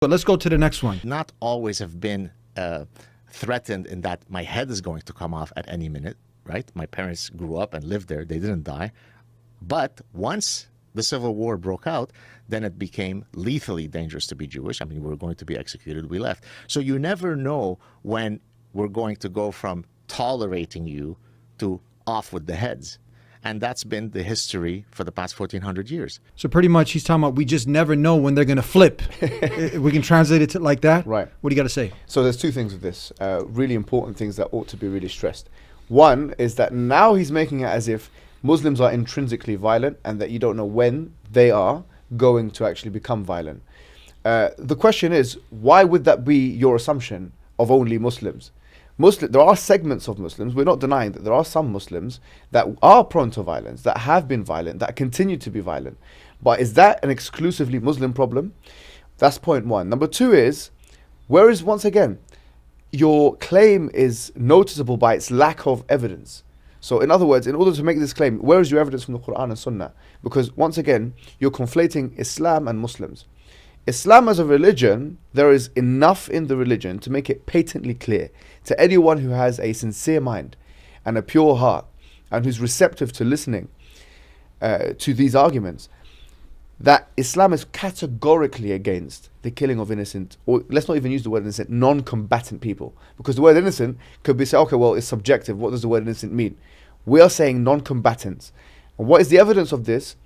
But let's go to the next one. Not always have been threatened in that my head is going to come off at any minute, right? My parents grew up and lived there. They didn't die. But once the Civil War broke out, then it became lethally dangerous to be Jewish. I mean, we were going to be executed. We left. So you never know when we're going to go from tolerating you to off with the heads. And that's been the history for the past 1,400 years. So pretty much he's talking about we just never know when they're going to flip. We can translate it to like that. Right. What do you got to say? So there's two things with this, really important things that ought to be really stressed. One is that now he's making it as if Muslims are intrinsically violent and that you don't know when they are going to actually become violent. The question is, why would that be your assumption of only Muslims? There are segments of Muslims, we're not denying that there are some Muslims that are prone to violence, that have been violent, that continue to be violent. But is that an exclusively Muslim problem? That's point one. Number two is, whereas once again, your claim is noticeable by its lack of evidence. So in other words, in order to make this claim, where is your evidence from the Quran and Sunnah? Because once again, you're conflating Islam and Muslims. Islam as a religion, there is enough in the religion to make it patently clear to anyone who has a sincere mind and a pure heart and who's receptive to listening to these arguments, that Islam is categorically against the killing of innocent, or let's not even use the word innocent, non-combatant people. Because the word innocent could be said, okay, well, it's subjective. What does the word innocent mean? We are saying non-combatants. And what is the evidence of this?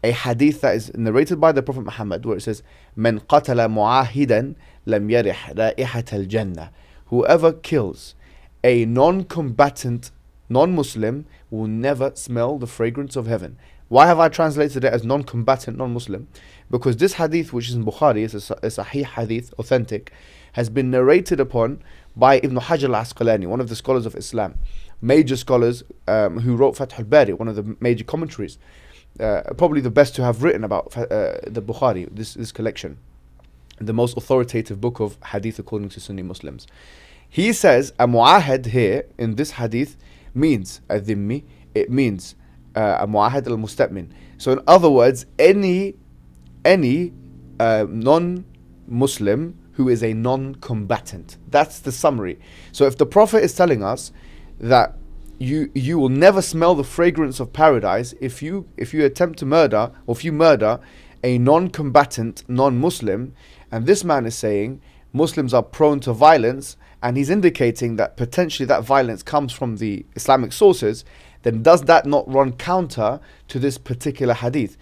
A hadith that is narrated by the Prophet Muhammad, where it says, "Man qatala mu'ahidan lam yarih ra'ihat al-jannah." Whoever kills a non-combatant, non-Muslim will never smell the fragrance of heaven. Why have I translated it as non-combatant, non-Muslim? Because this hadith, which is in Bukhari, is a sahih hadith, authentic, has been narrated upon by Ibn Hajar al-Asqalani, one of the scholars of Islam, major scholars who wrote Fath al-Bari, one of the major commentaries. Probably the best to have written about the Bukhari, this collection, the most authoritative book of hadith according to Sunni Muslims. He says a mu'ahad here in this hadith means a dhimmi, it means a mu'ahad al-musta'min. So in other words, any non-Muslim who is a non-combatant. That's the summary. So if the Prophet is telling us that you will never smell the fragrance of paradise if you attempt to murder, or if you murder a non-combatant non-Muslim, and this man is saying Muslims are prone to violence, and he's indicating that potentially that violence comes from the Islamic sources, then does that not run counter to this particular hadith?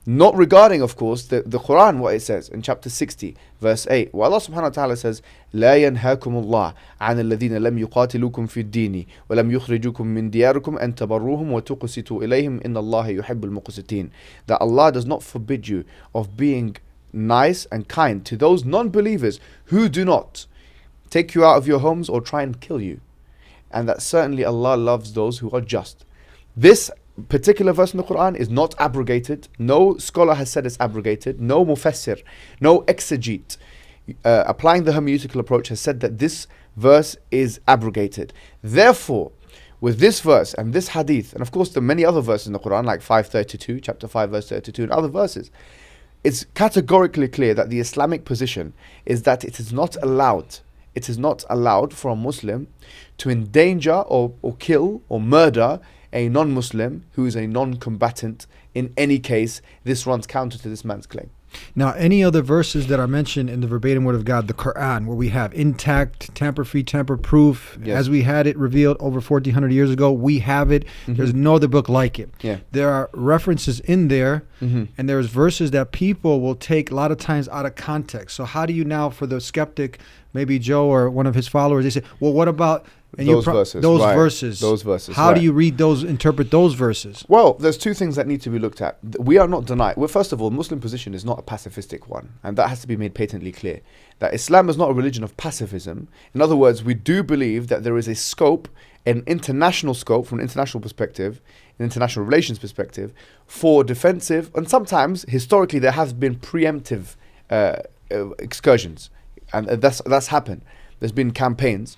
Not regarding, of course, the Quran, what it says in chapter 60, verse 8, where Allah subhanahu wa ta'ala says, لا ينهاكم الله عن الذين لم يقاتلوكم في الدين ولم يخرجوكم من دياركم أن تبروهم وتقسطوا إليهم إن الله يحب المقسطين. That Allah does not forbid you of being nice and kind to those non-believers who do not take you out of your homes or try and kill you. And that certainly Allah loves those who are just. This particular verse in the Quran is not abrogated. No scholar has said it's abrogated. No mufassir, no exegete applying the hermeneutical approach has said that this verse is abrogated. Therefore, with this verse and this hadith, and of course the many other verses in the Quran like 532, chapter 5 verse 32 and other verses, it's categorically clear that the Islamic position is that it is not allowed for a Muslim to endanger or kill or murder a non-Muslim who is a non-combatant. In any case, this runs counter to this man's claim. Now, any other verses that are mentioned in the verbatim word of God, the Quran, where we have intact, tamper-free, tamper-proof, Yes. as we had it revealed over 1,400 years ago, we have it. There's no other book like it. Yeah. There are references in there, and there's verses that people will take a lot of times out of context. So how do you now, for the skeptic, maybe Joe or one of his followers, they say, well, what about those verses? Those verses. How do you read those, interpret those verses? Well, there's two things that need to be looked at. We are not denying. Well, first of all, Muslim position is not a pacifistic one, and that has to be made patently clear. That Islam is not a religion of pacifism. In other words, we do believe that there is a scope, an international scope from an international perspective, an international relations perspective, for defensive, and sometimes historically there have been preemptive excursions, and that's happened. There's been campaigns.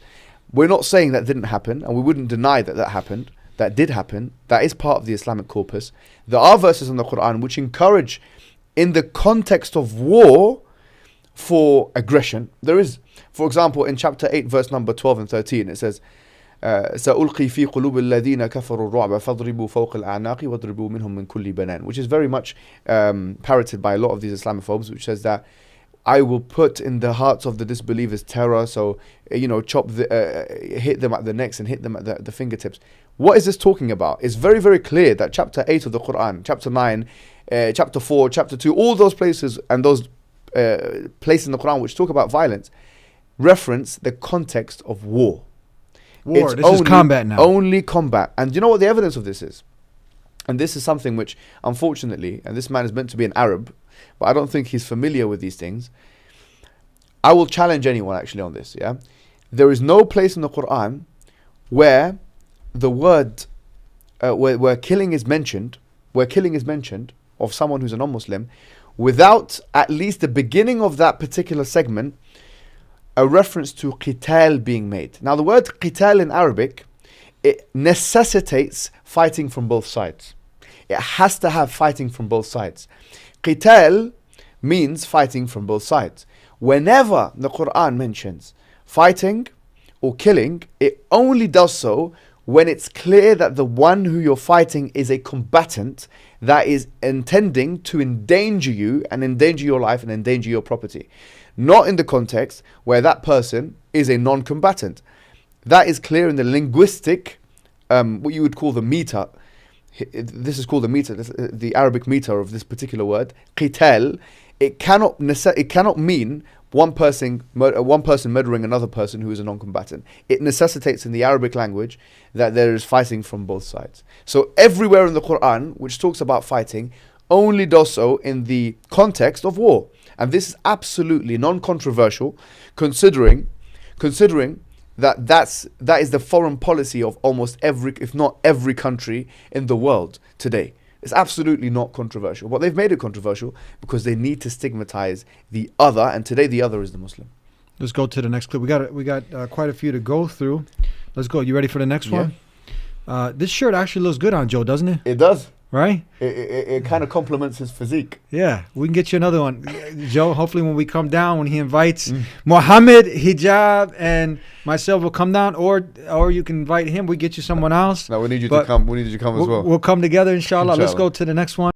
We're not saying that didn't happen, and we wouldn't deny that happened. That did happen. That is part of the Islamic corpus. There are verses in the Quran which encourage, in the context of war, for aggression. There is, for example, in chapter 8, verse number 12 and 13, it says, سألقي في قلوب الذين كفروا الرعب فاضربوا فوق الأعناق واضربوا منهم من كل بنان, which is very much parroted by a lot of these Islamophobes, which says that I will put in the hearts of the disbelievers terror, so hit them at the necks and hit them at the fingertips. What is this talking about? It's very, very clear that chapter 8 of the Quran, chapter 9, chapter 4, chapter 2, all those places and those places in the Quran which talk about violence reference the context of war. War, this is combat now. Only combat. And you know what the evidence of this is? And this is something which, unfortunately, and this man is meant to be an Arab, but I don't think he's familiar with these things. I will challenge anyone actually on this, yeah? There is no place in the Quran where the word, where killing is mentioned of someone who's a non-Muslim, without at least the beginning of that particular segment, a reference to qital being made. Now the word qital in Arabic, it necessitates fighting from both sides. It has to have fighting from both sides. Qital means fighting from both sides. Whenever the Quran mentions fighting or killing, it only does so when it's clear that the one who you're fighting is a combatant that is intending to endanger you and endanger your life and endanger your property. Not in the context where that person is a non-combatant. That is clear in the linguistic, what you would call the meter. This is called the meter, the Arabic meter of this particular word, qital. It cannot mean one person murdering another person who is a non-combatant. It necessitates in the Arabic language that there is fighting from both sides. So everywhere in the Quran which talks about fighting only does so in the context of war. And this is absolutely non-controversial, considering that is the foreign policy of almost every, if not every country in the world today. It's absolutely not controversial. But they've made it controversial because they need to stigmatize the other, and today the other is the Muslim. Let's go to the next clip. We got quite a few to go through. Let's go. You ready for the next one? This shirt actually looks good on Joe, doesn't it? It does. Right? It kind of complements his physique. Yeah, we can get you another one, Joe. Hopefully, when we come down, when he invites Muhammad Hijab and myself will come down, or you can invite him. We get you someone else. No, we need you to come. We need you to come as well. We'll come together, inshallah. Let's go to the next one.